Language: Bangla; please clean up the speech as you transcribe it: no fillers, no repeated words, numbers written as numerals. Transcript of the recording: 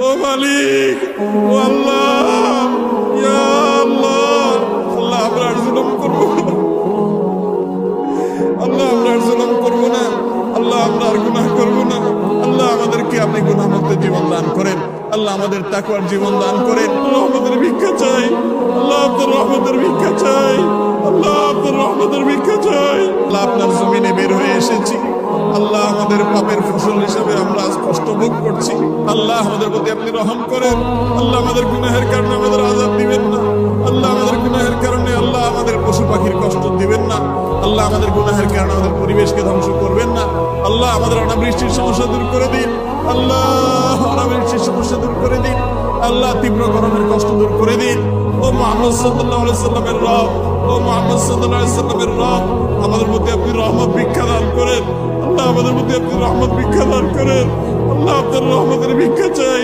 ও মালিক, ও আল্লাহ, ইয়া আল্লাহ, আল্লাহ আমরা আর জুলুম করবো না, আল্লাহ আমরা আর জুলুম করবো না, আল্লাহ আমরা আর গুনাহ করবো না। আল্লাহ আমাদেরকে আপনি গুনাহমুক্ত জীবন দান করেন, আল্লাহ আমাদের তাকওয়ার জীবন দান করেন। রহমতের ভিক্ষা চাই, আল্লাহ আপনার রহমতের ভিক্ষা চাই, আল্লাহ আপনার রহমতের ভিক্ষা চাই। আল্লাহ আপনার জমিনে বের হয়ে এসেছি, আল্লাহ আমাদের পাপের ফসল হিসাবে আমরা আজ কষ্ট ভোগ করছি। আল্লাহ আমাদের প্রতি আপনি রহম করেন, আল্লাহ আমাদের গুনাহের কারণে আমাদের আযাব দিবেন না, আল্লাহ আমাদের গুনাহের কারণে আল্লাহ আমাদের পশু পাখির কষ্ট দিবেন না, আল্লাহ আমাদের গুনাহের কারণে আমাদের পরিবেশকে ধ্বংস করবেন না। আল্লাহ আমাদের অনাবৃষ্টির সমস্যা দূর করে দিন, আল্লাহ অনাবৃষ্টির সমস্যা দূর করে দিন, আল্লাহ তীব্র গরমের কষ্ট দূর করে দিন। ও মুহাম্মদ সাল্লাল্লাহু আলাইহি সাল্লামের রব, ও মুহাম্মদ সাল্লাল্লাহু আলাইহি সাল্লামের রব, আমাদের প্রতি আপনি রহমত ভিক্ষা দান করেন, আল্লাহ আমাদের প্রতি আপনি রহমত ভিক্ষা দান করেন, আল্লাহ আপনার রহমতের ভিক্ষা চাই।